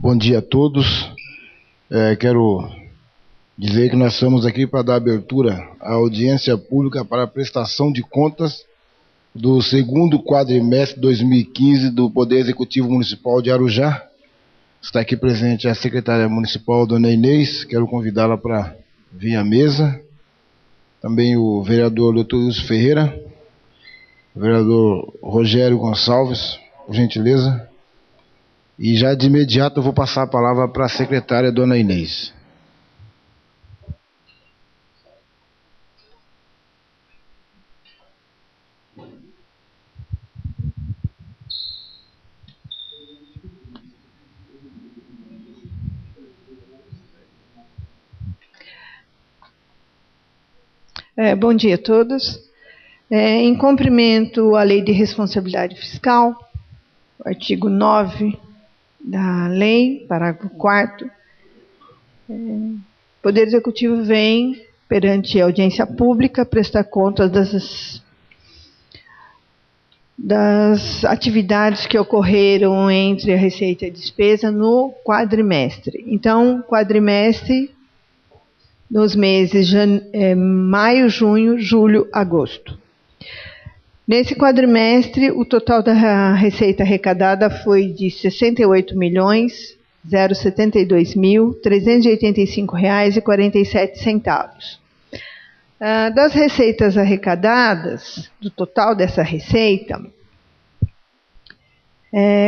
Bom dia a todos. Quero dizer que nós estamos aqui para dar abertura à audiência pública para a prestação de contas do segundo quadrimestre de 2015 do Poder Executivo Municipal de Arujá. Está aqui presente a secretária municipal, dona Inês. Quero convidá-la para vir à mesa. Também o vereador Dr. Wilson Ferreira, o vereador Rogério Gonçalves, por gentileza. E já de imediato eu vou passar a palavra para a secretária, dona Inês. Bom dia a todos. Em cumprimento à Lei de Responsabilidade Fiscal, o artigo 9 da lei, parágrafo 4º, o Poder Executivo vem, perante a audiência pública, prestar contas das atividades que ocorreram entre a receita e a despesa no quadrimestre. Então, quadrimestre nos meses maio, junho, julho, agosto. Nesse quadrimestre, o total da receita arrecadada foi de R$ 68.072.385,47. Das receitas arrecadadas, do total dessa receita,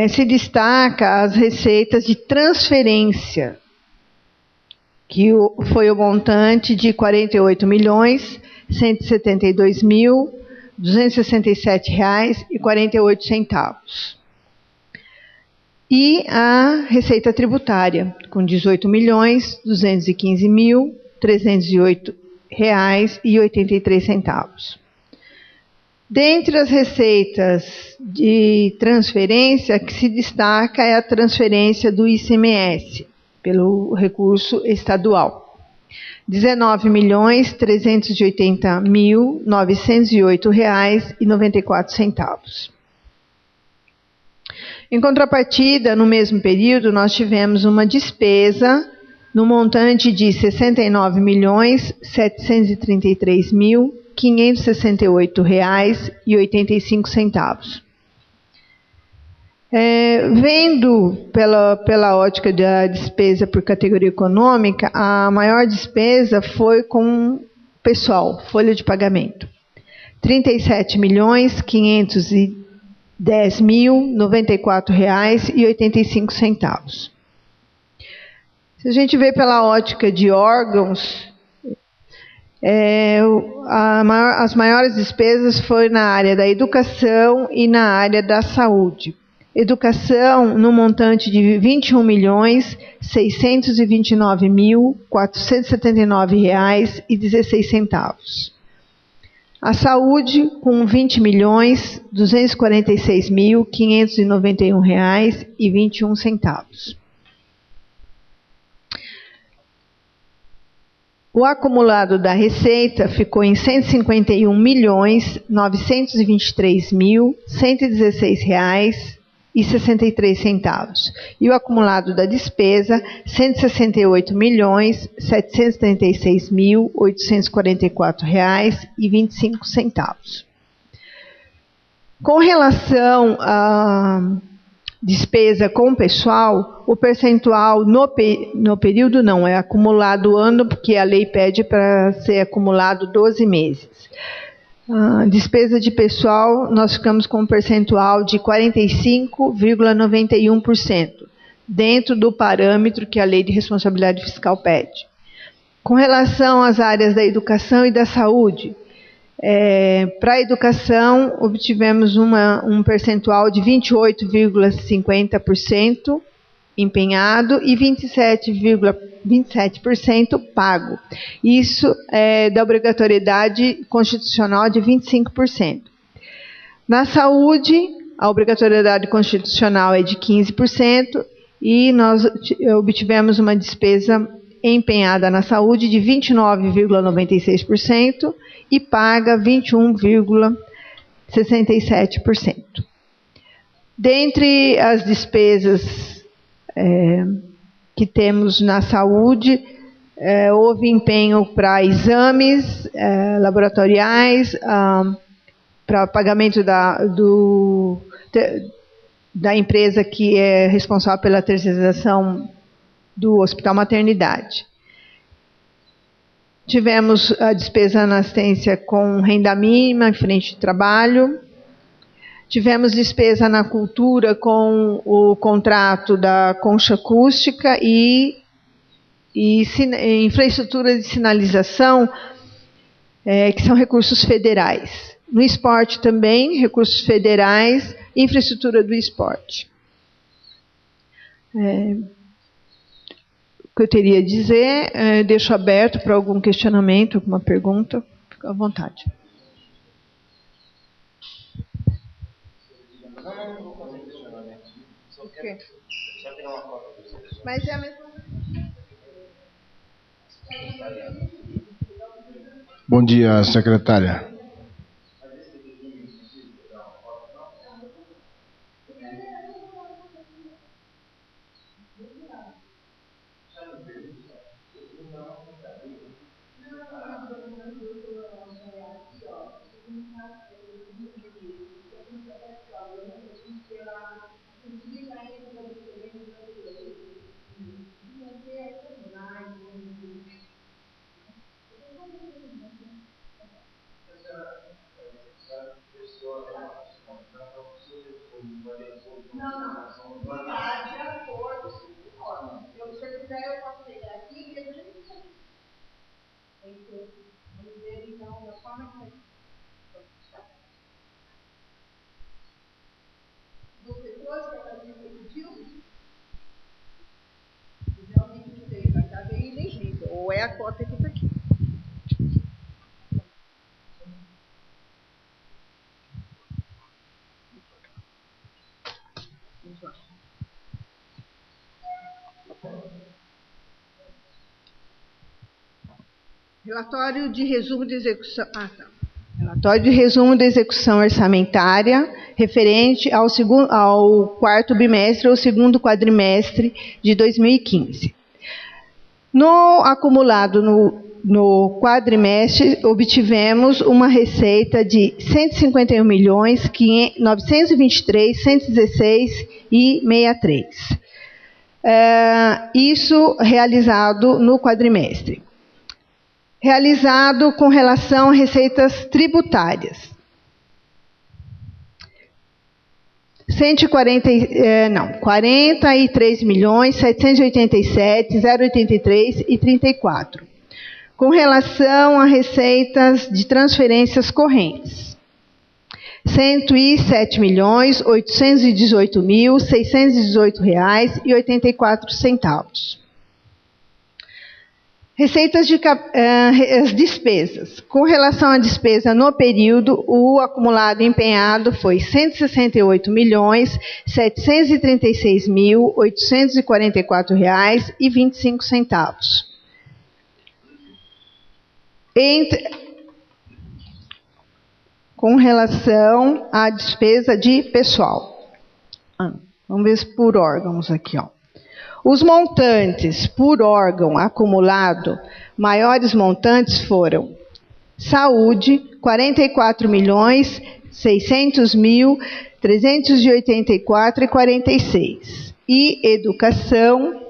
se destaca as receitas de transferência, que foi o montante de R$ 48.172.267,48. E a receita tributária, com R$ 18.215.308,83. Dentre as receitas de transferência, que se destaca é a transferência do ICMS, pelo recurso estadual. R$ 19.380.908,94. Em contrapartida, no mesmo período, nós tivemos uma despesa no montante de R$ 69.733.568,85. Vendo pela ótica da despesa por categoria econômica, a maior despesa foi com pessoal, folha de pagamento. R$ 37.510.094,85. Se a gente vê pela ótica de órgãos, as maiores despesas foram na área da educação e na área da saúde. Educação no montante de R$ 21.629.479,16. A saúde com R$ 20.246.591,21. O acumulado da receita ficou em R$ 151.923.116,63. E o acumulado da despesa, R$ 168.736.844,25. Com relação à despesa com pessoal, o percentual no período não, é acumulado ano, porque a lei pede para ser acumulado 12 meses. Despesa de pessoal, nós ficamos com um percentual de 45,91%, dentro do parâmetro que a Lei de Responsabilidade Fiscal pede. Com relação às áreas da educação e da saúde, para a educação, obtivemos um percentual de 28,50% empenhado e 27% pago. Isso é da obrigatoriedade constitucional de 25%. Na saúde, a obrigatoriedade constitucional é de 15% e nós obtivemos uma despesa empenhada na saúde de 29,96% e paga 21,67%. Dentre as despesas que temos na saúde. Houve empenho para exames laboratoriais, para pagamento da empresa que é responsável pela terceirização do Hospital Maternidade. Tivemos a despesa na assistência com renda mínima em frente de trabalho. Tivemos despesa na cultura com o contrato da concha acústica e infraestrutura de sinalização, que são recursos federais. No esporte também, recursos federais, infraestrutura do esporte. O que eu teria a dizer, deixo aberto para algum questionamento, alguma pergunta, fica à vontade. Não vou fazer questionamento. Só tirar uma foto. Mas é a mesma. Bom dia, secretária. Ou é a cota que está aqui. Vamos lá. Relatório de resumo de execução. Relatório de resumo de execução orçamentária referente ao quarto bimestre ou segundo quadrimestre de 2015. No acumulado no quadrimestre, obtivemos uma receita de R$ 151.923.116,63. Isso realizado no quadrimestre. Realizado com relação a receitas tributárias. 43.787.083,34. Com relação a receitas de transferências correntes. R$ 107.818.618,84. Receitas de despesas. Com relação à despesa no período, o acumulado empenhado foi R$ 168.736.844,25. Com relação à despesa de pessoal. Vamos ver por órgãos aqui, ó. Os montantes por órgão acumulado, maiores montantes foram saúde, R$ 44.600.384,46. E educação,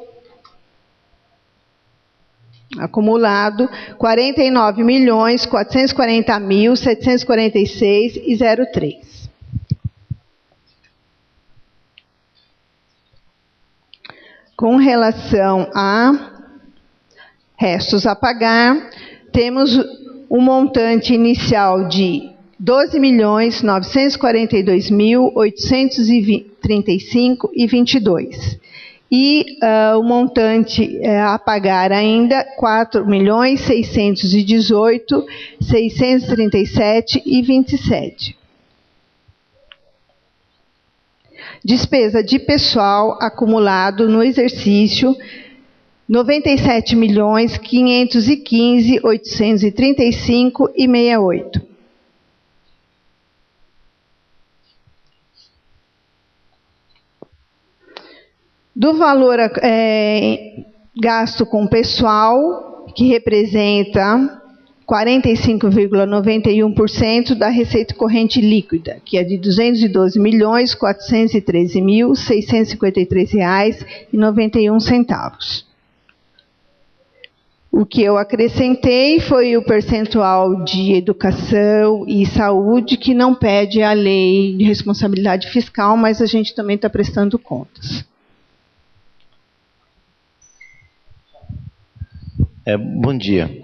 acumulado, R$ 49.440.746,03. Com relação a restos a pagar, temos um montante inicial de R$ 12.942.835,22. E o montante a pagar ainda R$ 4.618.637,27. Despesa de pessoal acumulado no exercício R$ 97.515.835,68. do valor gasto com pessoal, que representa 45,91% da receita corrente líquida, que é de R$ 212.413.653,91. O que eu acrescentei foi o percentual de educação e saúde, que não pede a lei de responsabilidade fiscal, mas a gente também está prestando contas. Bom dia.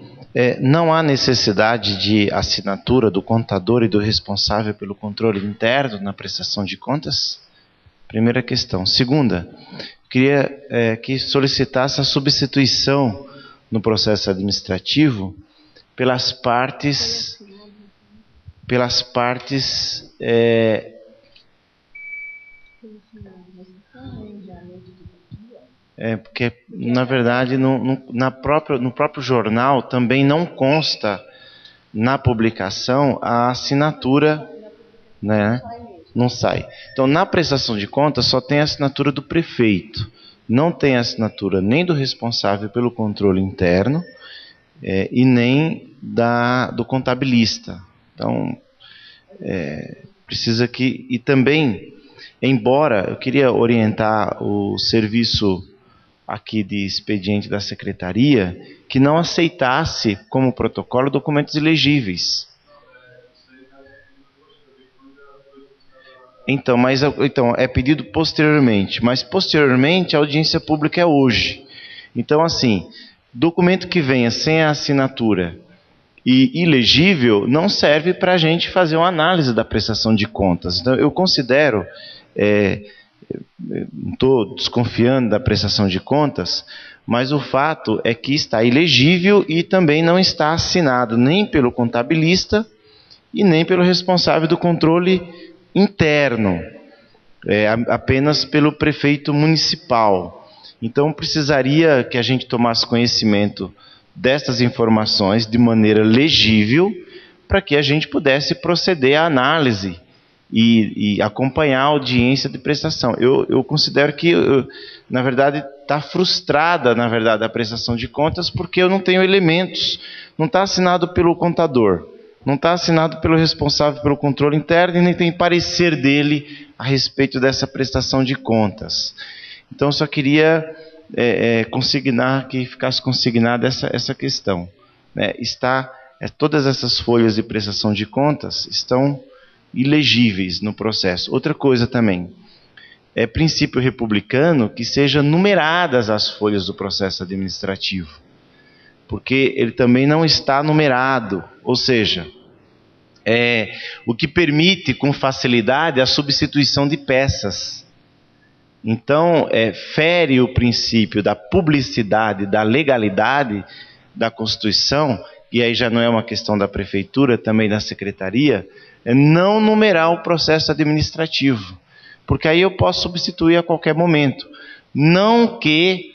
Não há necessidade de assinatura do contador e do responsável pelo controle interno na prestação de contas? Primeira questão. Segunda, queria que solicitasse a substituição no processo administrativo pelas partes porque, na verdade, no próprio jornal também não consta na publicação a assinatura, né? Não sai. Então, na prestação de contas, só tem a assinatura do prefeito. Não tem a assinatura nem do responsável pelo controle interno e nem do contabilista. Então, precisa que... E também, embora eu queria orientar o serviço aqui de expediente da secretaria, que não aceitasse como protocolo documentos ilegíveis. Então, é pedido posteriormente, mas posteriormente a audiência pública é hoje. Então, assim, documento que venha sem a assinatura e ilegível não serve para a gente fazer uma análise da prestação de contas. Então, eu considero, não estou desconfiando da prestação de contas, mas o fato é que está ilegível e também não está assinado nem pelo contabilista e nem pelo responsável do controle interno, apenas pelo prefeito municipal. Então precisaria que a gente tomasse conhecimento dessas informações de maneira legível, para que a gente pudesse proceder à análise e acompanhar a audiência de prestação. Eu considero que, na verdade, está frustrada, na verdade, a prestação de contas, porque eu não tenho elementos. Não está assinado pelo contador, não está assinado pelo responsável pelo controle interno e nem tem parecer dele a respeito dessa prestação de contas. Então, eu só queria consignar, que ficasse consignada essa questão. Todas essas folhas de prestação de contas estão ilegíveis no processo. Outra coisa também, é princípio republicano que sejam numeradas as folhas do processo administrativo, porque ele também não está numerado, ou seja, o que permite com facilidade a substituição de peças. Então, fere o princípio da publicidade, da legalidade da Constituição, e aí já não é uma questão da prefeitura, também da secretaria, não numerar o processo administrativo, porque aí eu posso substituir a qualquer momento. Não que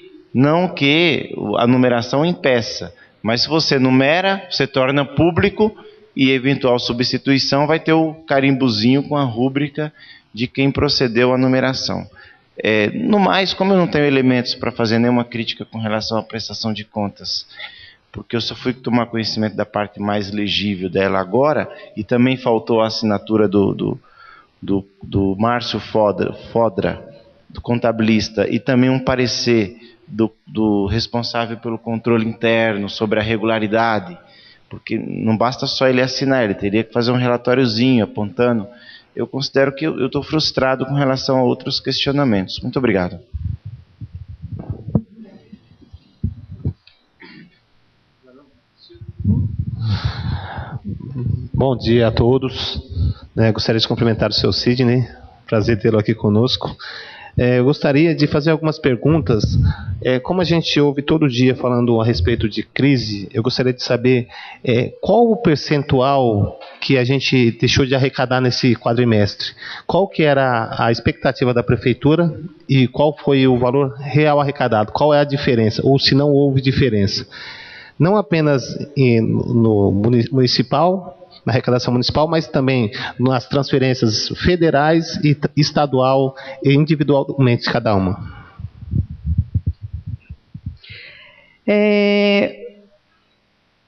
a numeração impeça, mas se você numera, você torna público e eventual substituição vai ter o carimbozinho com a rúbrica de quem procedeu à numeração. No mais, como eu não tenho elementos para fazer nenhuma crítica com relação à prestação de contas, porque eu só fui tomar conhecimento da parte mais legível dela agora, e também faltou a assinatura do Márcio Fodra, do contabilista, e também um parecer do responsável pelo controle interno sobre a regularidade, porque não basta só ele assinar, ele teria que fazer um relatóriozinho apontando. Eu considero que eu estou frustrado com relação a outros questionamentos. Muito obrigado. Bom dia a todos. Gostaria de cumprimentar o seu Sidney. Prazer tê-lo aqui conosco. Eu gostaria de fazer algumas perguntas. Como a gente ouve todo dia falando a respeito de crise, eu gostaria de saber qual o percentual que a gente deixou de arrecadar nesse quadrimestre. Qual que era a expectativa da prefeitura e qual foi o valor real arrecadado? Qual é a diferença? Ou se não houve diferença? Não apenas no municipal, na arrecadação municipal, mas também nas transferências federais e estadual e individualmente cada uma.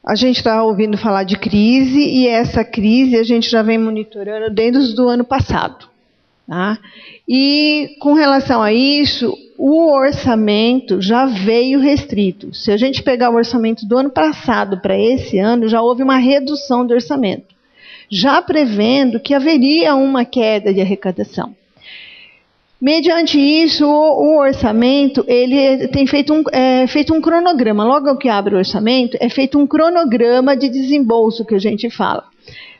A gente está ouvindo falar de crise, e essa crise a gente já vem monitorando desde o ano passado. Tá? E com relação a isso, o orçamento já veio restrito. Se a gente pegar o orçamento do ano passado para esse ano, já houve uma redução do orçamento, já prevendo que haveria uma queda de arrecadação. Mediante isso, o orçamento ele tem feito um cronograma. Logo que abre o orçamento, é feito um cronograma de desembolso, que a gente fala,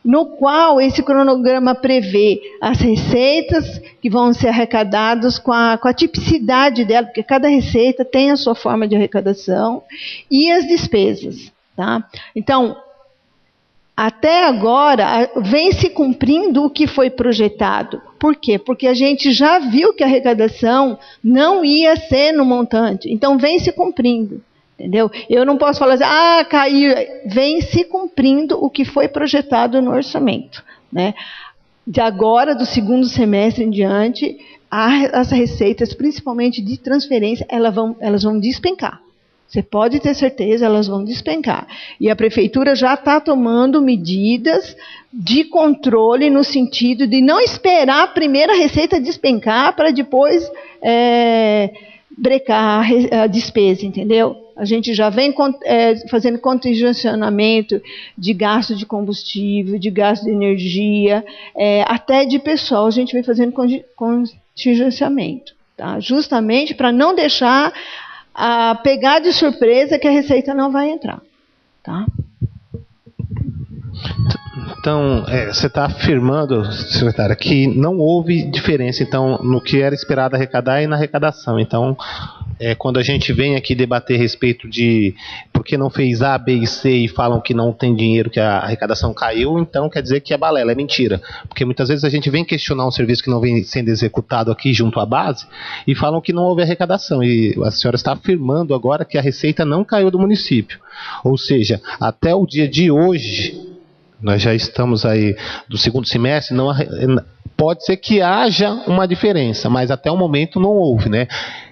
no qual esse cronograma prevê as receitas que vão ser arrecadadas com a tipicidade dela, porque cada receita tem a sua forma de arrecadação, e as despesas. Tá? Então, até agora, vem se cumprindo o que foi projetado. Por quê? Porque a gente já viu que a arrecadação não ia ser no montante. Então, vem se cumprindo. Entendeu? Eu não posso falar assim, caiu. Vem se cumprindo o que foi projetado no orçamento. Né? De agora, do segundo semestre em diante, as receitas, principalmente de transferência, elas vão despencar. Você pode ter certeza, elas vão despencar. E a prefeitura já está tomando medidas de controle no sentido de não esperar a primeira receita despencar para depois brecar a despesa, entendeu? A gente já vem fazendo contingenciamento de gasto de combustível, de gasto de energia, até de pessoal a gente vem fazendo contingenciamento, tá? Justamente para não deixar pegar de surpresa que a receita não vai entrar. Tá? Então, você está afirmando, secretária, que não houve diferença então, no que era esperado arrecadar e na arrecadação. Então, quando a gente vem aqui debater a respeito de por que não fez A, B e C e falam que não tem dinheiro, que a arrecadação caiu, então quer dizer que é balela, é mentira. Porque muitas vezes a gente vem questionar um serviço que não vem sendo executado aqui junto à base e falam que não houve arrecadação. E a senhora está afirmando agora que a receita não caiu do município. Ou seja, até o dia de hoje, nós já estamos aí do segundo semestre, pode ser que haja uma diferença, mas até o momento não houve, né?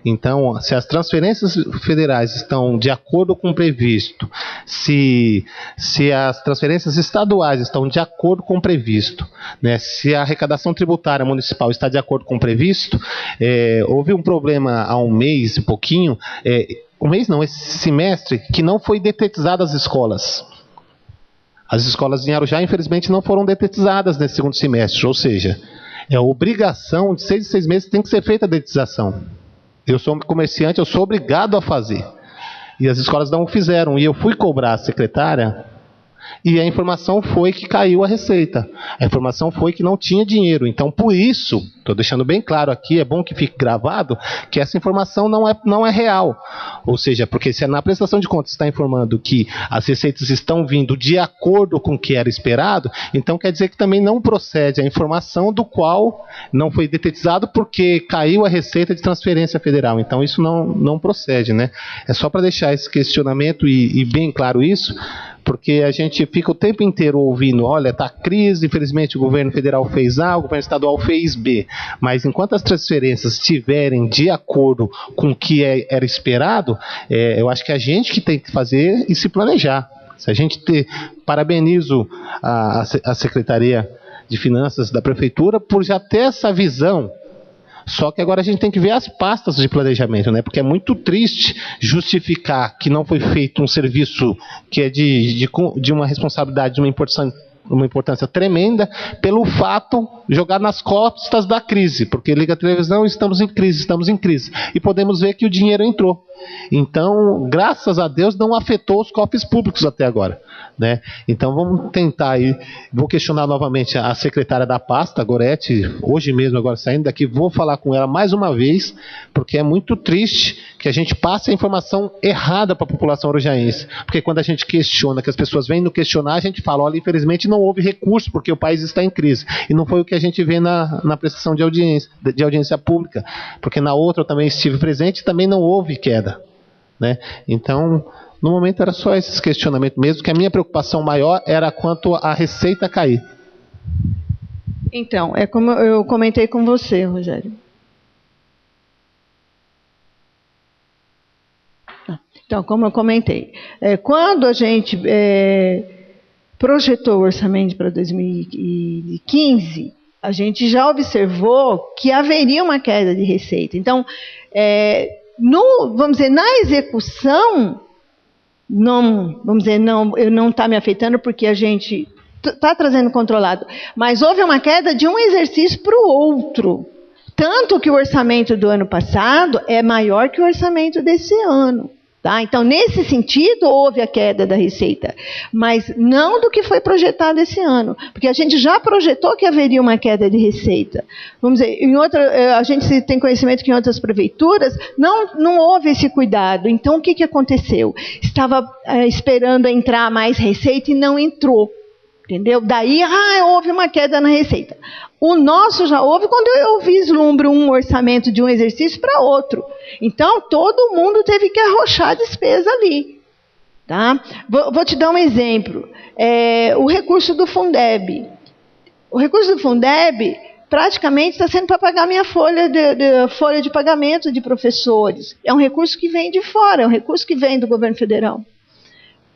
Então, se as transferências federais estão de acordo com o previsto, se as transferências estaduais estão de acordo com o previsto, né? Se a arrecadação tributária municipal está de acordo com o previsto, houve um problema há um mês e pouquinho, esse semestre, que não foi detetizado as escolas. As escolas em Arujá, infelizmente, não foram detetizadas nesse segundo semestre, ou seja, é obrigação de 6 em 6 meses tem que ser feita a detetização. Eu sou comerciante, eu sou obrigado a fazer. E as escolas não o fizeram. E eu fui cobrar a secretária e a informação foi que caiu a receita. A informação foi que não tinha dinheiro. Então, por isso, estou deixando bem claro aqui, é bom que fique gravado, que essa informação não é real. Ou seja, porque se na prestação de contas está informando que as receitas estão vindo de acordo com o que era esperado, então quer dizer que também não procede a informação do qual não foi detetizado porque caiu a receita de transferência federal. Então, isso não procede, né? É só para deixar esse questionamento e bem claro isso, porque a gente fica o tempo inteiro ouvindo, olha, está crise, infelizmente o governo federal fez A, o governo estadual fez B, mas enquanto as transferências estiverem de acordo com o que era esperado, eu acho que a gente que tem que fazer e se planejar. Se a gente parabenizo a Secretaria de Finanças da Prefeitura por já ter essa visão. Só que agora a gente tem que ver as pastas de planejamento, né? Porque é muito triste justificar que não foi feito um serviço que é de uma responsabilidade, de uma importância tremenda, pelo fato jogar nas costas da crise. Porque liga a televisão, estamos em crise. E podemos ver que o dinheiro entrou. Então, graças a Deus, não afetou os cofres públicos até agora, né? Então, vamos tentar aí. Vou questionar novamente a secretária da pasta, a Gorete, hoje mesmo, agora saindo daqui, vou falar com ela mais uma vez, porque é muito triste que a gente passe a informação errada para a população arujaense. Porque quando a gente questiona, que as pessoas vêm no questionar, a gente fala, olha, infelizmente não houve recurso, porque o país está em crise. E não foi o que a gente vê na prestação de audiência pública. Porque na outra eu também estive presente e também não houve queda. Né? Então, no momento era só esses questionamentos mesmo, que a minha preocupação maior era quanto à receita cair. Então, é como eu comentei com você, Rogério. Então, como eu comentei, quando a gente projetou o orçamento para 2015, a gente já observou que haveria uma queda de receita. Então, vamos dizer, na execução, não está me afetando porque a gente está trazendo controlado, mas houve uma queda de um exercício para o outro. Tanto que o orçamento do ano passado é maior que o orçamento desse ano. Tá? Então, nesse sentido, houve a queda da receita, mas não do que foi projetado esse ano, porque a gente já projetou que haveria uma queda de receita. Vamos dizer, a gente tem conhecimento que em outras prefeituras não houve esse cuidado. Então, o que aconteceu? Estava esperando entrar mais receita e não entrou. Entendeu? Daí, houve uma queda na receita. O nosso já houve quando eu vislumbro um orçamento de um exercício para outro. Então, todo mundo teve que arrochar a despesa ali. Tá? Vou te dar um exemplo. O recurso do Fundeb. O recurso do Fundeb praticamente está sendo para pagar minha folha de pagamento de professores. É um recurso que vem de fora, é um recurso que vem do governo federal.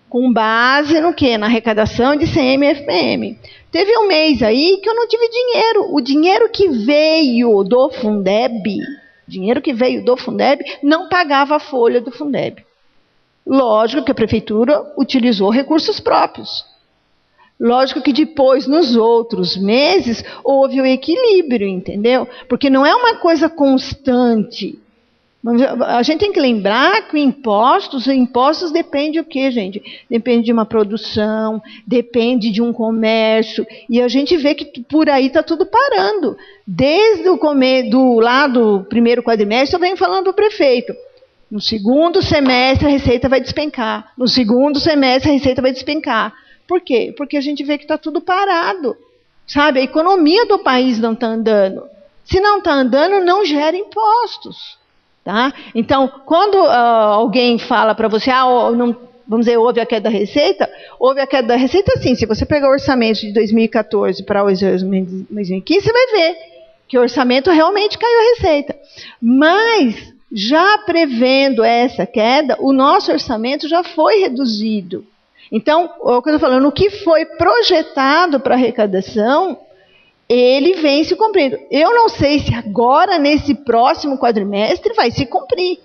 Com base no quê? Na arrecadação de CM e FPM. Teve um mês aí que eu não tive dinheiro. O dinheiro que veio do Fundeb, não pagava a folha do Fundeb. Lógico que a prefeitura utilizou recursos próprios. Lógico que depois, nos outros meses, houve o equilíbrio, entendeu? Porque não é uma coisa constante. A gente tem que lembrar que impostos dependem do quê, gente? Depende de uma produção, depende de um comércio, e a gente vê que por aí está tudo parando. Desde o do primeiro quadrimestre, eu venho falando para o prefeito. No segundo semestre, a receita vai despencar. No segundo semestre, a receita vai despencar. Por quê? Porque a gente vê que está tudo parado. Sabe? A economia do país não está andando. Se não está andando, não gera impostos. Tá? Então, quando alguém fala para você, vamos dizer, houve a queda da receita, sim. Se você pegar o orçamento de 2014 para o 2015, você vai ver que o orçamento realmente caiu a receita. Mas, já prevendo essa queda, o nosso orçamento já foi reduzido. Então, o que eu estou falando, o que foi projetado para arrecadação, ele vem se cumprindo. Eu não sei se agora, nesse próximo quadrimestre, vai se cumprir.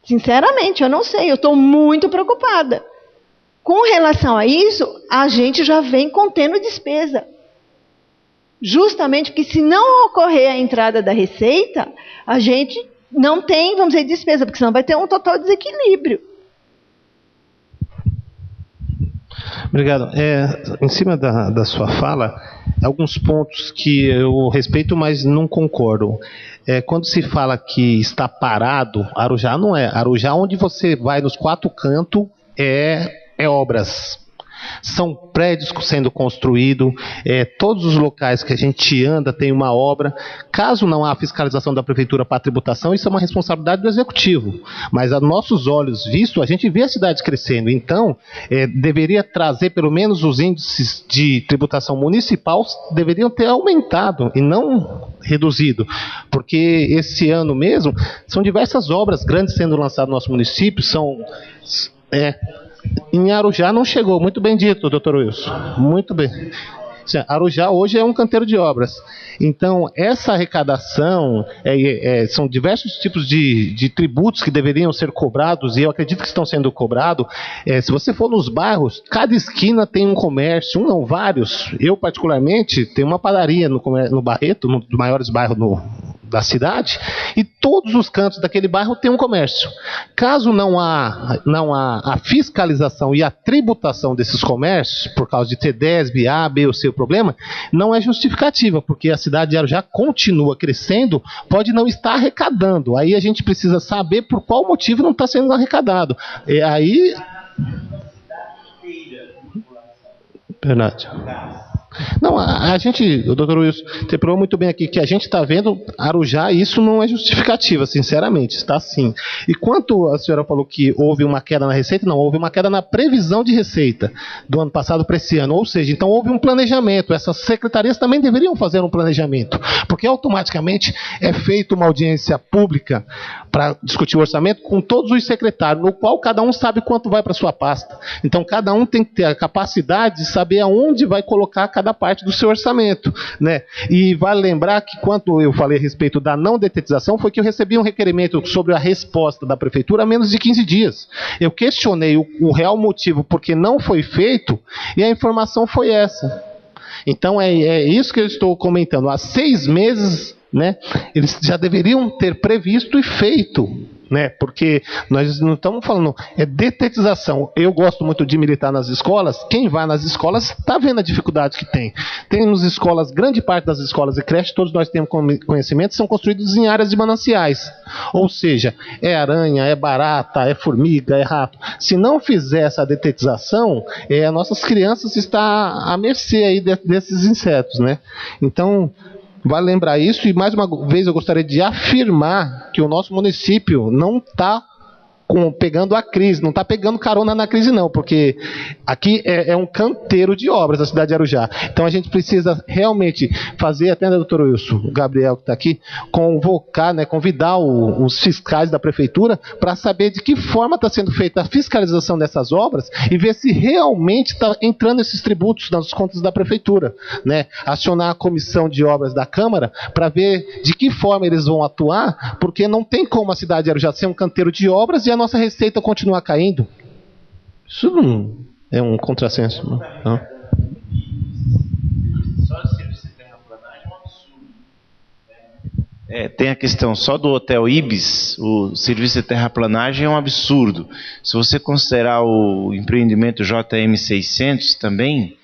Sinceramente, eu não sei. Eu estou muito preocupada. Com relação a isso, a gente já vem contendo despesa. Justamente porque se não ocorrer a entrada da receita, a gente não tem, vamos dizer, despesa, porque senão vai ter um total desequilíbrio. Obrigado. Em cima da sua fala, alguns pontos que eu respeito, mas não concordo. Quando se fala que está parado, Arujá não é. Arujá, onde você vai nos quatro cantos, é obras. São prédios sendo construídos, todos os locais que a gente anda tem uma obra. Caso não há fiscalização da prefeitura para a tributação, isso é uma responsabilidade do executivo. Mas a nossos olhos vistos, a gente vê a cidade crescendo. Então, deveria trazer pelo menos os índices de tributação municipal deveriam ter aumentado e não reduzido. Porque esse ano mesmo, são diversas obras grandes sendo lançadas no nosso município, em Arujá não chegou, muito bem dito, doutor Wilson, muito bem. Arujá hoje é um canteiro de obras. Então, essa arrecadação, são diversos tipos de tributos que deveriam ser cobrados, e eu acredito que estão sendo cobrados. Se você for nos bairros, cada esquina tem um comércio, não, vários. Eu, particularmente, tenho uma padaria no Barreto, um dos maiores bairros da cidade, e todos os cantos daquele bairro tem um comércio. Caso não há a fiscalização e a tributação desses comércios, por causa de ter DESB, A, B ou C, o problema, não é justificativa, porque a cidade de Arujá continua crescendo, pode não estar arrecadando. Aí a gente precisa saber por qual motivo não está sendo arrecadado. Verdade. Não, a gente, o doutor Wilson, você provou muito bem aqui que a gente está vendo Arujá, e isso não é justificativa, sinceramente, está sim. E quanto a senhora falou que houve uma queda na receita, não, houve uma queda na previsão de receita do ano passado para esse ano, ou seja, então houve um planejamento, essas secretarias também deveriam fazer um planejamento, porque automaticamente é feita uma audiência pública para discutir o orçamento com todos os secretários, no qual cada um sabe quanto vai para sua pasta. Então cada um tem que ter a capacidade de saber aonde vai colocar cada parte do seu orçamento, né? E vale lembrar que quando eu falei a respeito da não detetização, foi que eu recebi um requerimento sobre a resposta da prefeitura há menos de 15 dias. Eu questionei o real motivo porque não foi feito e a informação foi essa. Então é isso que eu estou comentando. Há 6 meses, né, eles já deveriam ter previsto e feito, né, porque nós não estamos falando, é detetização. Eu gosto muito de militar nas escolas. Quem vai nas escolas está vendo a dificuldade que tem. Temos escolas, grande parte das escolas e creches, todos nós temos conhecimento, são construídos em áreas de mananciais. Ou seja, é aranha, é barata, é formiga, é rato. Se não fizer essa detetização, nossas crianças estão à mercê aí desses insetos, né? Então, vale lembrar isso, e mais uma vez eu gostaria de afirmar que o nosso município não está pegando a crise, não está pegando carona na crise não, porque aqui é um canteiro de obras, a cidade de Arujá. Então a gente precisa realmente fazer, até o doutor Wilson, o Gabriel que está aqui, convocar, né, convidar os fiscais da prefeitura para saber de que forma está sendo feita a fiscalização dessas obras e ver se realmente está entrando esses tributos nas contas da prefeitura, né? Acionar a comissão de obras da Câmara para ver de que forma eles vão atuar, porque não tem como a cidade de Arujá ser um canteiro de obras e a nossa receita continuar caindo. Isso não é um contrassenso, não? Só o serviço de terraplanagem é um absurdo. Tem a questão só do Hotel Ibis, o serviço de terraplanagem é um absurdo. Se você considerar o empreendimento JM 600 também,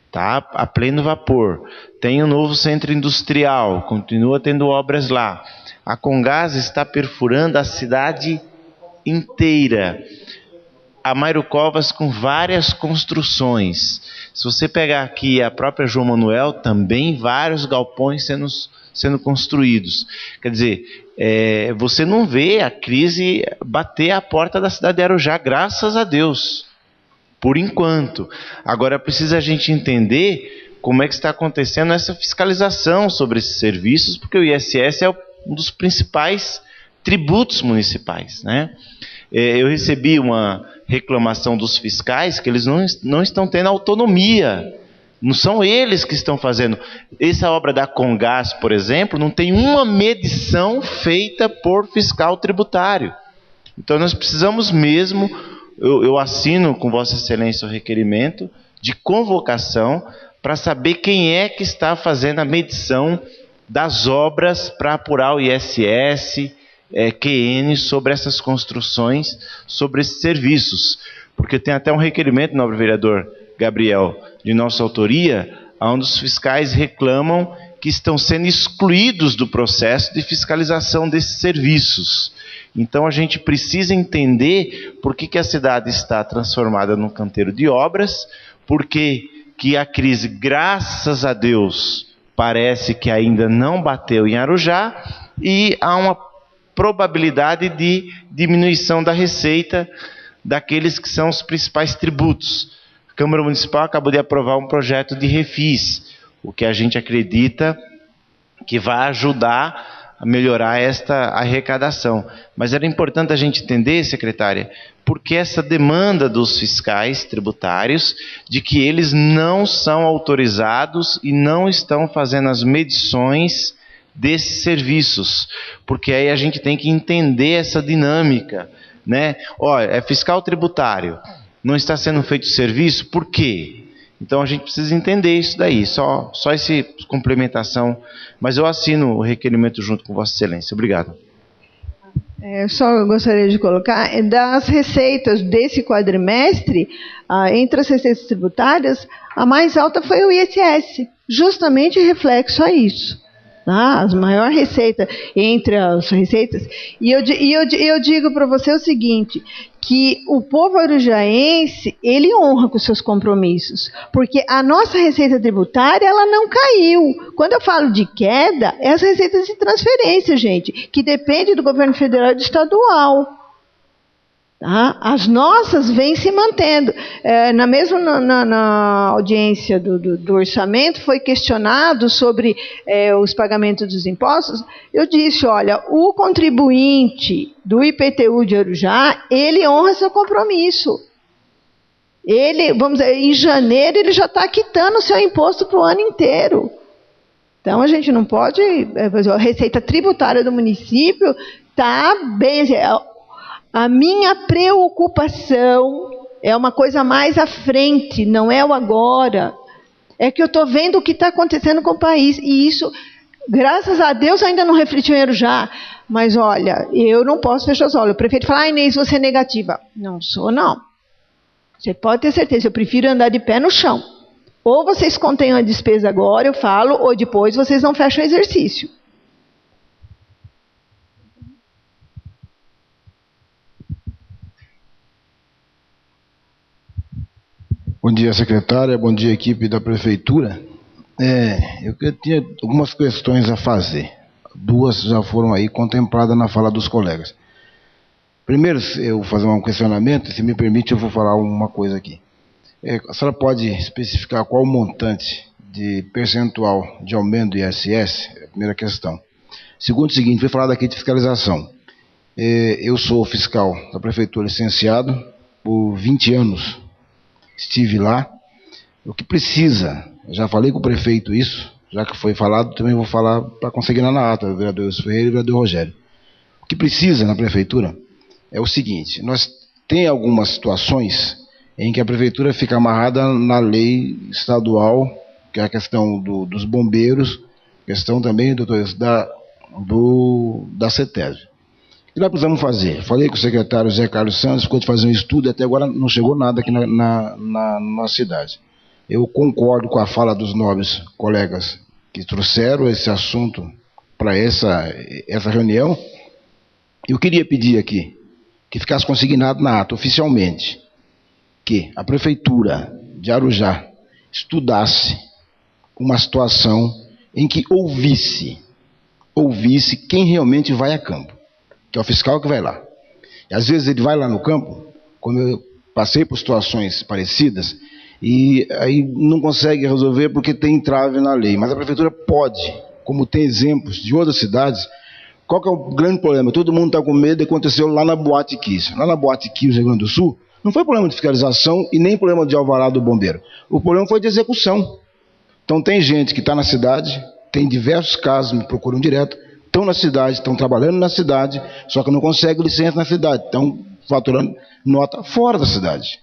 está a pleno vapor. Tem o novo centro industrial, continua tendo obras lá. A Comgás está perfurando a cidade inteira. A Mairo Covas com várias construções. Se você pegar aqui a própria João Manuel, também vários galpões sendo construídos. Quer dizer, você não vê a crise bater a porta da cidade de Arujá, graças a Deus, por enquanto. Agora precisa a gente entender como é que está acontecendo essa fiscalização sobre esses serviços, porque o ISS é um dos principais tributos municipais, né? Eu recebi uma reclamação dos fiscais que eles não estão tendo autonomia, não são eles que estão fazendo. Essa obra da Comgás, por exemplo, não tem uma medição feita por fiscal tributário. Então nós precisamos mesmo, eu assino com Vossa Excelência o requerimento de convocação para saber quem é que está fazendo a medição das obras para apurar o ISS, QN sobre essas construções, sobre esses serviços. Porque tem até um requerimento, nobre vereador Gabriel, de nossa autoria, onde os fiscais reclamam que estão sendo excluídos do processo de fiscalização desses serviços. Então a gente precisa entender por que a cidade está transformada num canteiro de obras, porque que a crise, graças a Deus, parece que ainda não bateu em Arujá, e há uma probabilidade de diminuição da receita daqueles que são os principais tributos. A Câmara Municipal acabou de aprovar um projeto de refis, o que a gente acredita que vai ajudar a melhorar esta arrecadação. Mas era importante a gente entender, secretária, porque essa demanda dos fiscais tributários de que eles não são autorizados e não estão fazendo as medições desses serviços, porque aí a gente tem que entender essa dinâmica, né? Olha, é fiscal tributário, não está sendo feito serviço, por quê? Então a gente precisa entender isso daí, só essa complementação, mas eu assino o requerimento junto com Vossa Excelência. Obrigado. Eu só gostaria de colocar, das receitas desse quadrimestre, entre as receitas tributárias, a mais alta foi o ISS, justamente reflexo a isso. A maior receita entre as receitas. E eu digo para você o seguinte, que o povo arujaense, ele honra com seus compromissos, porque a nossa receita tributária, ela não caiu. Quando eu falo de queda, é as receitas de transferência, gente, que depende do governo federal e do estadual. Tá? As nossas vêm se mantendo. Na audiência do orçamento, foi questionado sobre os pagamentos dos impostos. Eu disse, olha, o contribuinte do IPTU de Arujá, ele honra seu compromisso. Ele, vamos dizer, em janeiro, ele já está quitando o seu imposto para o ano inteiro. Então, a gente não pode... A receita tributária do município está bem... A minha preocupação é uma coisa mais à frente, não é o agora. É que eu estou vendo o que está acontecendo com o país. E isso, graças a Deus, ainda não refletiu em Arujá. Mas, olha, eu não posso fechar os olhos. Eu prefiro falar, Inês, você é negativa. Não sou, não. Você pode ter certeza, eu prefiro andar de pé no chão. Ou vocês contêm a despesa agora, eu falo, ou depois vocês não fecham o exercício. Bom dia, secretária. Bom dia, equipe da Prefeitura. Eu tinha algumas questões a fazer. Duas já foram aí contempladas na fala dos colegas. Primeiro, eu vou fazer um questionamento, se me permite, eu vou falar uma coisa aqui. A senhora pode especificar qual o montante de percentual de aumento do ISS? É a primeira questão. Segundo, o seguinte, foi falado aqui de fiscalização. Eu sou fiscal da Prefeitura licenciado por 20 anos. Estive lá. O que precisa, já falei com o prefeito isso, já que foi falado, também vou falar para conseguir na ata, o vereador Wilson Ferreira e o vereador Rogério. O que precisa na prefeitura é o seguinte, nós tem algumas situações em que a prefeitura fica amarrada na lei estadual, que é a questão dos bombeiros, questão também da CETESB. O que nós precisamos fazer? Falei com o secretário Zé Carlos Santos, ficou de fazer um estudo e até agora não chegou nada aqui na nossa cidade. Eu concordo com a fala dos nobres colegas que trouxeram esse assunto para essa reunião. Eu queria pedir aqui que ficasse consignado na ata oficialmente que a Prefeitura de Arujá estudasse uma situação em que ouvisse quem realmente vai a campo, que é o fiscal que vai lá. E às vezes ele vai lá no campo, como eu passei por situações parecidas, e aí não consegue resolver porque tem entrave na lei. Mas a prefeitura pode, como tem exemplos de outras cidades. Qual que é o grande problema? Todo mundo está com medo, aconteceu lá na Boate Kiss. Lá na Boate Kiss, no Rio Grande do Sul, não foi problema de fiscalização e nem problema de alvará do bombeiro. O problema foi de execução. Então tem gente que está na cidade, tem diversos casos, me procuram direto, estão na cidade, estão trabalhando na cidade, só que não conseguem licença na cidade, estão faturando nota fora da cidade.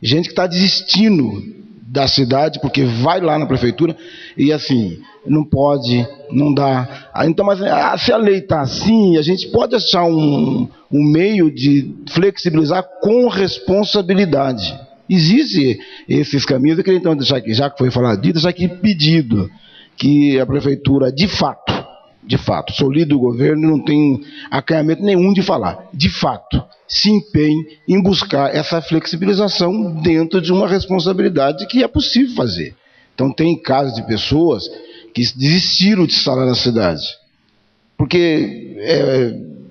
Gente que está desistindo da cidade porque vai lá na prefeitura e assim, não pode, não dá. Então, mas se a lei está assim, a gente pode achar um meio de flexibilizar com responsabilidade. Existem esses caminhos. Eu queria então deixar aqui, já que foi falado disso, deixar aqui pedido que a prefeitura, de fato, sou líder do governo e não tenho acanhamento nenhum de falar, de fato, se empenhe em buscar essa flexibilização dentro de uma responsabilidade que é possível fazer. Então tem casos de pessoas que desistiram de estar na cidade, porque,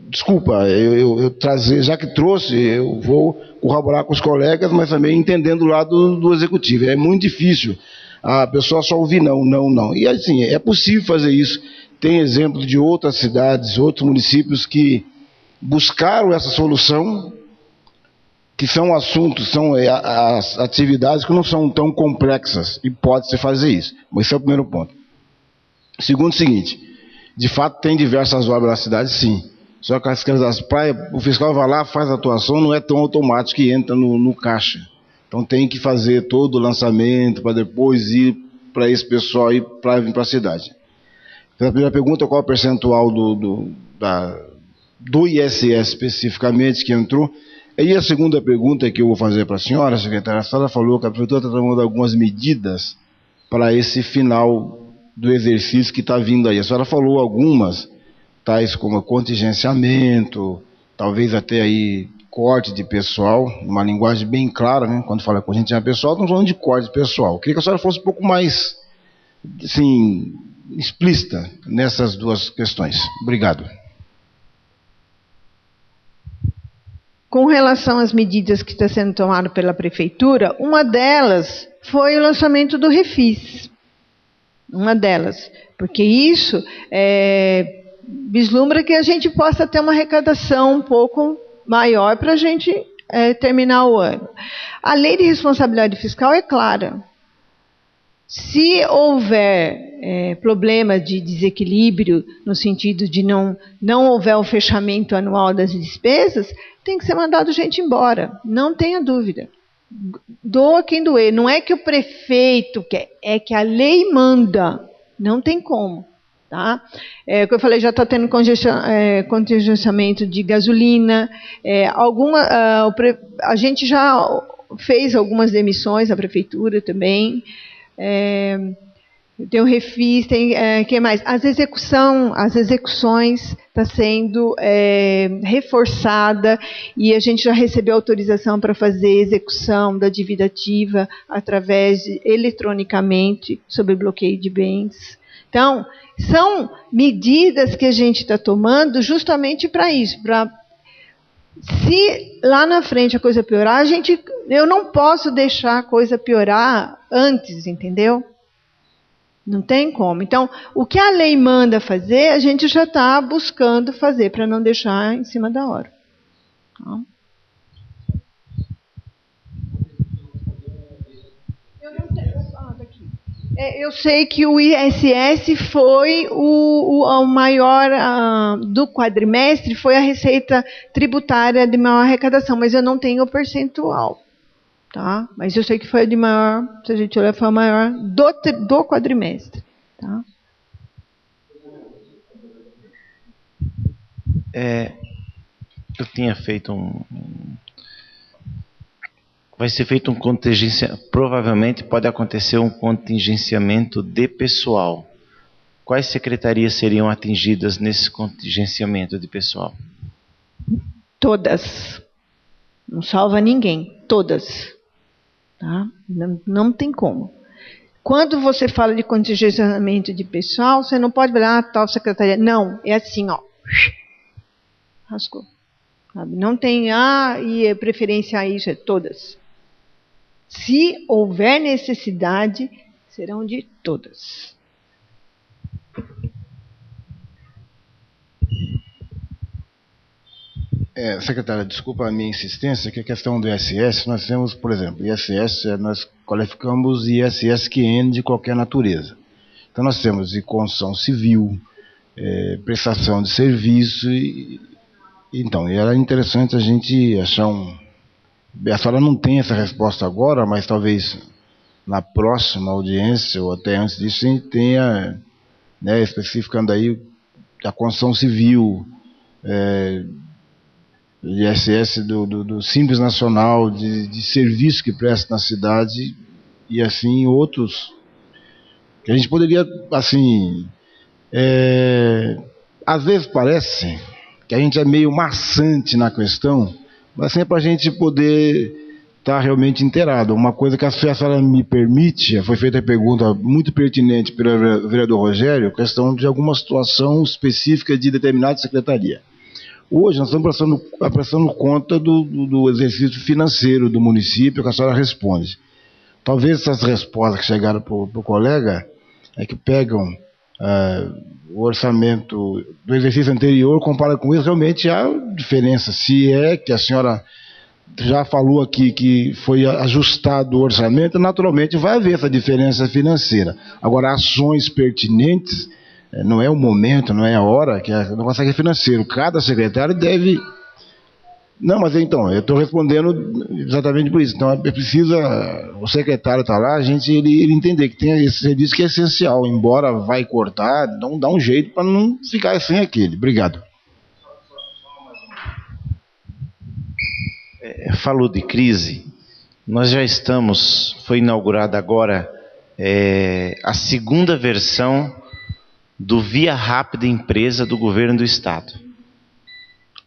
desculpa, eu trazer, já que trouxe, eu vou corroborar com os colegas, mas também entendendo o lado do executivo. É muito difícil a pessoa só ouvir não. E assim, é possível fazer isso. Tem exemplo de outras cidades, outros municípios que buscaram essa solução, que são assuntos, são as atividades que não são tão complexas e pode-se fazer isso. Esse é o primeiro ponto. Segundo, o seguinte, de fato tem diversas obras na cidade, sim. Só que as casas das praias, o fiscal vai lá, faz a atuação, não é tão automático que entra no caixa. Então tem que fazer todo o lançamento para depois ir para esse pessoal ir para vir para a cidade. A primeira pergunta, qual é o percentual do ISS especificamente que entrou? E a segunda pergunta que eu vou fazer para a senhora, secretária, a senhora falou que a prefeitura está tomando algumas medidas para esse final do exercício que está vindo aí. A senhora falou algumas, tais como contingenciamento, talvez até aí corte de pessoal, uma linguagem bem clara, né? Quando fala contingenciamento pessoal, estamos falando de corte de pessoal. Eu queria que a senhora fosse um pouco mais, assim, explícita nessas duas questões. Obrigado. Com relação às medidas que estão sendo tomadas pela Prefeitura, uma delas foi o lançamento do Refis. Uma delas. Porque isso vislumbra que a gente possa ter uma arrecadação um pouco maior para a gente terminar o ano. A lei de responsabilidade fiscal é clara. Se houver problema de desequilíbrio, no sentido de não houver o fechamento anual das despesas, tem que ser mandado gente embora, não tenha dúvida. Doa quem doer. Não é que o prefeito quer, é que a lei manda. Não tem como. Tá? Como eu falei, já está tendo contingenciamento de gasolina. A gente já fez algumas demissões, a prefeitura também. Tem o Refis, tem que mais? As execuções está sendo reforçada e a gente já recebeu autorização para fazer execução da dívida ativa eletronicamente sobre bloqueio de bens. Então, são medidas que a gente está tomando justamente para isso, se lá na frente a coisa piorar, eu não posso deixar a coisa piorar antes, entendeu? Não tem como. Então, o que a lei manda fazer, a gente já está buscando fazer, para não deixar em cima da hora. Tá? Eu sei que o ISS foi o maior, do quadrimestre, foi a receita tributária de maior arrecadação, mas eu não tenho o percentual. Tá? Mas eu sei que foi a de maior, se a gente olhar, foi a maior do quadrimestre. Tá? Eu tinha feito vai ser feito um contingenciamento, provavelmente pode acontecer um contingenciamento de pessoal. Quais secretarias seriam atingidas nesse contingenciamento de pessoal? Todas. Não salva ninguém. Todas. Tá? Não tem como. Quando você fala de contingenciamento de pessoal, você não pode falar, tal secretaria. Não, é assim, ó. Rascou. Sabe? Não tem, e preferência a isso, é todas. Se houver necessidade, serão de todas. Secretária, desculpa a minha insistência, que a questão do ISS, nós temos, por exemplo, ISS, nós qualificamos ISS-QN de qualquer natureza. Então nós temos de construção civil, prestação de serviço, então, e era interessante a gente achar a senhora não tem essa resposta agora, mas talvez na próxima audiência, ou até antes disso, a gente tenha, especificando aí a construção civil, ISS do Simples Nacional, de serviço que presta na cidade, e assim outros, que a gente poderia, assim, às vezes parece que a gente é meio maçante na questão, mas sempre para a gente poder estar realmente inteirado. Uma coisa que a senhora me permite, foi feita a pergunta muito pertinente pelo vereador Rogério, questão de alguma situação específica de determinada secretaria. Hoje nós estamos prestando conta do exercício financeiro do município, que a senhora responde. Talvez essas respostas que chegaram para o colega, que pegam o orçamento do exercício anterior, compara com isso, realmente há diferença. Se é que a senhora já falou aqui que foi ajustado o orçamento, naturalmente vai haver essa diferença financeira. Agora, ações pertinentes, não é o momento, não é a hora, que o negócio é financeiro. Cada secretário deve... Não, mas então, eu estou respondendo exatamente por isso. Então, precisa, o secretário está lá, ele entender que tem esse serviço que é essencial, embora vai cortar, então dá um jeito para não ficar sem aquele. Obrigado. Falou de crise, nós já estamos, foi inaugurada agora a segunda versão do Via Rápida Empresa do governo do estado.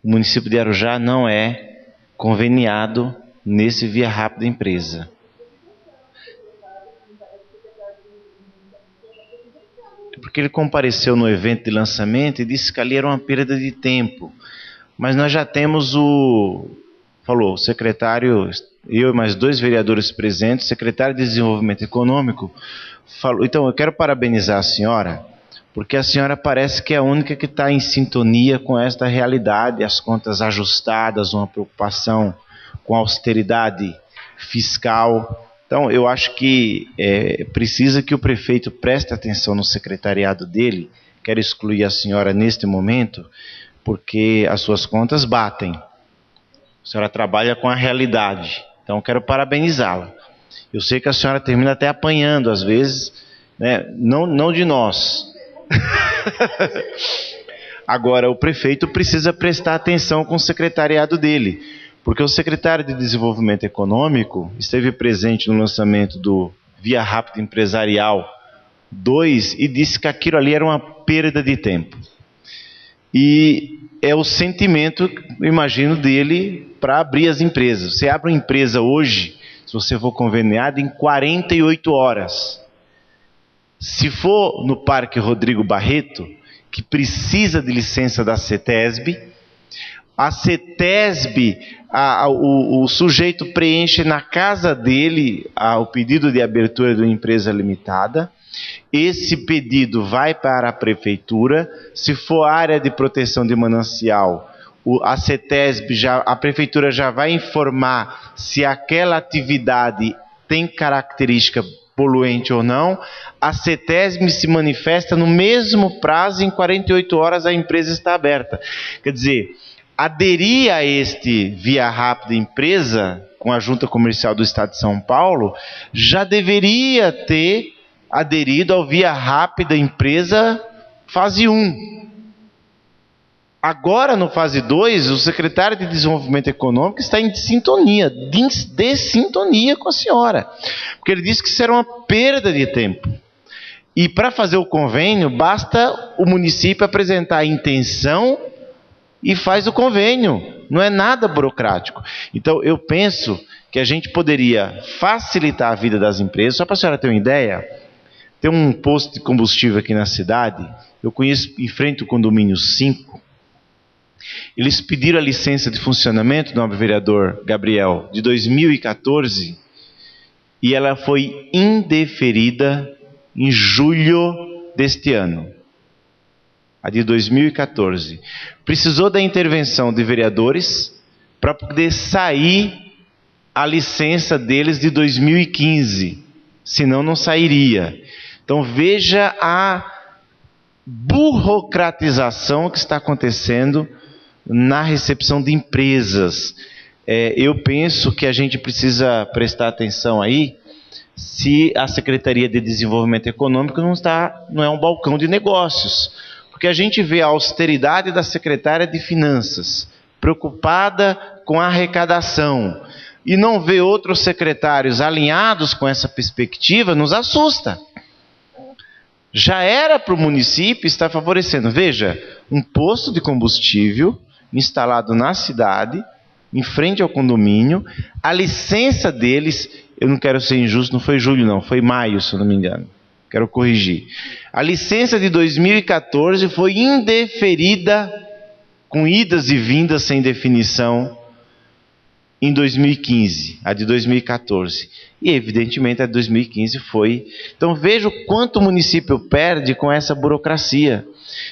O município de Arujá não é conveniado nesse Via Rápida Empresa. Porque ele compareceu no evento de lançamento e disse que ali era uma perda de tempo. Mas nós já temos o secretário, eu e mais 2 vereadores presentes, o secretário de Desenvolvimento Econômico, falou. Então, eu quero parabenizar a senhora, porque a senhora parece que é a única que está em sintonia com esta realidade, as contas ajustadas, uma preocupação com a austeridade fiscal. Então, eu acho que precisa que o prefeito preste atenção no secretariado dele. Quero excluir a senhora neste momento, porque as suas contas batem. A senhora trabalha com a realidade. Então, quero parabenizá-la. Eu sei que a senhora termina até apanhando, às vezes, né? Não de nós. Agora, o prefeito precisa prestar atenção com o secretariado dele, porque o secretário de Desenvolvimento Econômico esteve presente no lançamento do Via Rápida Empresarial 2 e disse que aquilo ali era uma perda de tempo. E é o sentimento, imagino, dele para abrir as empresas. Você abre uma empresa hoje, se você for conveniado, em 48 horas. Se for no Parque Rodrigo Barreto, que precisa de licença da CETESB, a CETESB, o sujeito preenche na casa dele o pedido de abertura de uma empresa limitada. Esse pedido vai para a prefeitura. Se for área de proteção de manancial, a CETESB, a prefeitura já vai informar se aquela atividade tem característica poluente ou não. A CETESB se manifesta no mesmo prazo, em 48 horas a empresa está aberta. Quer dizer, aderir a este Via Rápida Empresa, com a Junta Comercial do Estado de São Paulo, já deveria ter aderido ao Via Rápida Empresa fase 1. Agora, no fase 2, o secretário de Desenvolvimento Econômico está em sintonia, dessintonia com a senhora. Porque ele disse que isso era uma perda de tempo. E para fazer o convênio, basta o município apresentar a intenção e faz o convênio. Não é nada burocrático. Então, eu penso que a gente poderia facilitar a vida das empresas. Só para a senhora ter uma ideia, tem um posto de combustível aqui na cidade, eu conheço em frente ao condomínio 5, eles pediram a licença de funcionamento, nobre vereador Gabriel, de 2014, e ela foi indeferida em julho deste ano. A de 2014. Precisou da intervenção de vereadores para poder sair a licença deles de 2015, senão não sairia. Então veja a burocratização que está acontecendo na recepção de empresas. Eu penso que a gente precisa prestar atenção aí, se a Secretaria de Desenvolvimento Econômico não é um balcão de negócios. Porque a gente vê a austeridade da secretária de Finanças, preocupada com a arrecadação, e não vê outros secretários alinhados com essa perspectiva, nos assusta. Já era para o município estar favorecendo. Veja, um posto de combustível instalado na cidade, em frente ao condomínio, a licença deles, eu não quero ser injusto, não foi julho não, foi maio, se eu não me engano. Quero corrigir. A licença de 2014 foi indeferida, com idas e vindas sem definição, em 2015, a de 2014. E evidentemente a de 2015 foi. Então veja o quanto o município perde com essa burocracia.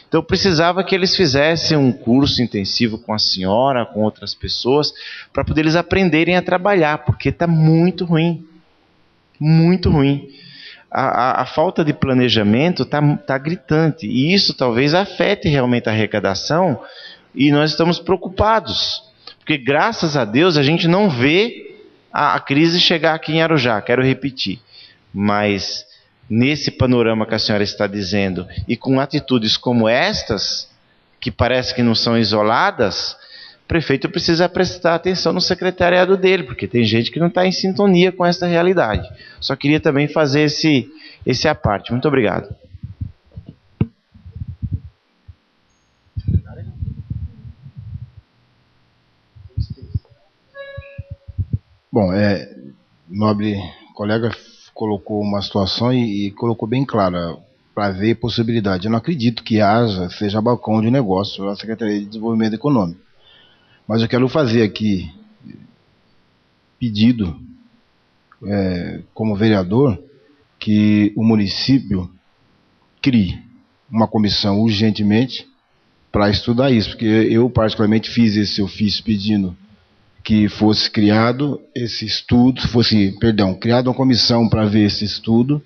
Então precisava que eles fizessem um curso intensivo com a senhora, com outras pessoas, para poder eles aprenderem a trabalhar, porque está muito ruim. Muito ruim. A falta de planejamento está gritante, e isso talvez afete realmente a arrecadação, e nós estamos preocupados, porque graças a Deus a gente não vê a crise chegar aqui em Arujá, quero repetir, mas nesse panorama que a senhora está dizendo, e com atitudes como estas, que parece que não são isoladas, o prefeito precisa prestar atenção no secretariado dele, porque tem gente que não está em sintonia com essa realidade. Só queria também fazer esse à parte. Muito obrigado. Bom, nobre colega colocou uma situação e colocou bem clara, para ver possibilidade. Eu não acredito que seja balcão de negócio a Secretaria de Desenvolvimento Econômico. Mas eu quero fazer aqui pedido, como vereador, que o município crie uma comissão urgentemente para estudar isso, porque eu particularmente fiz esse ofício pedindo que fosse criado esse estudo, criada uma comissão para ver esse estudo,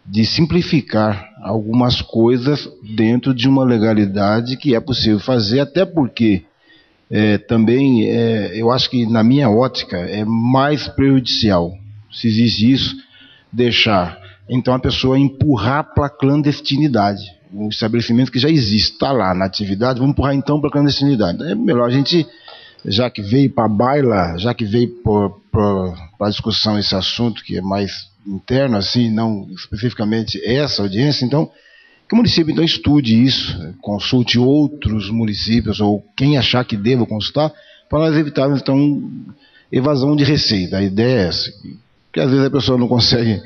de simplificar algumas coisas dentro de uma legalidade que é possível fazer, até porque também eu acho que, na minha ótica, é mais prejudicial, se existe isso, deixar então a pessoa empurrar para a clandestinidade. O estabelecimento que já existe, está lá na atividade, vamos empurrar então para a clandestinidade. É melhor a gente, já que veio para a baila, já que veio para a discussão esse assunto que é mais interno, assim, não especificamente essa audiência, então, que o município então estude isso, consulte outros municípios, ou quem achar que deva consultar, para nós evitarmos, então, evasão de receita. A ideia é essa, que às vezes a pessoa não consegue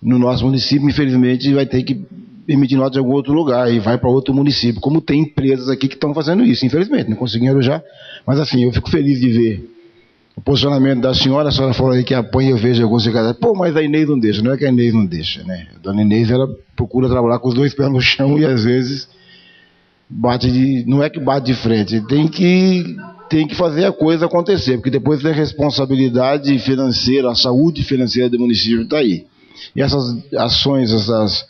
no nosso município, infelizmente, vai ter que emitir nota de algum outro lugar e vai para outro município, como tem empresas aqui que estão fazendo isso, infelizmente, não conseguiram já, mas assim, eu fico feliz de ver o posicionamento da senhora. A senhora falou aí que apanha, eu vejo alguns secretários, mas a Inês não deixa. Não é que a Inês não deixa, né? A dona Inês, ela procura trabalhar com os dois pés no chão e às vezes não é que bate de frente, tem que fazer a coisa acontecer, porque depois tem a responsabilidade financeira, a saúde financeira do município está aí. E essas ações, essas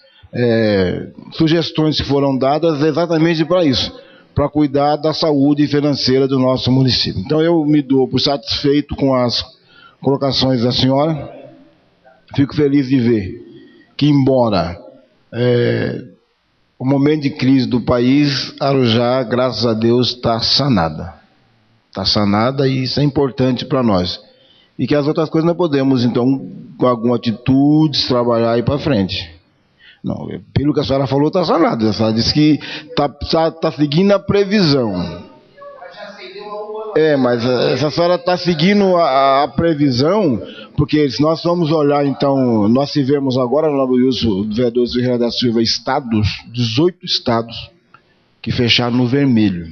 sugestões que foram dadas é exatamente para isso, para cuidar da saúde financeira do nosso município. Então eu me dou por satisfeito com as colocações da senhora. Fico feliz de ver que, embora o momento de crise do país, Arujá, graças a Deus, está sanada. Está sanada, e isso é importante para nós. E que as outras coisas nós podemos, então, com alguma atitude, trabalhar e ir para frente. Não, pelo que a senhora falou, está sanado. A senhora disse que está seguindo a previsão. Mas essa senhora está seguindo a previsão, porque se nós vamos olhar, então, nós tivemos agora, no uso do vereador Ferreira da Silva, 18 estados que fecharam no vermelho.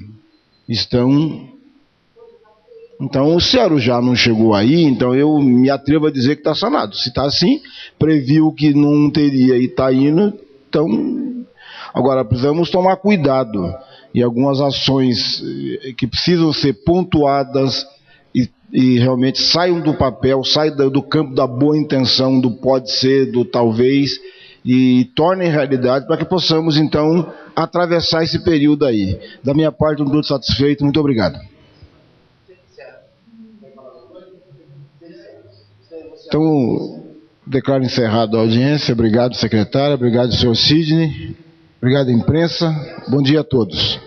Então, se Arujá não chegou aí, então eu me atrevo a dizer que está sanado. Se está assim, previu que não teria e está indo, então... Agora, precisamos tomar cuidado e algumas ações que precisam ser pontuadas e realmente saiam do papel, saiam do campo da boa intenção, do pode ser, do talvez, e tornem realidade para que possamos, então, atravessar esse período aí. Da minha parte, estou satisfeito. Muito obrigado. Então, declaro encerrada a audiência. Obrigado, secretária. Obrigado, senhor Sidney. Obrigado, imprensa. Bom dia a todos.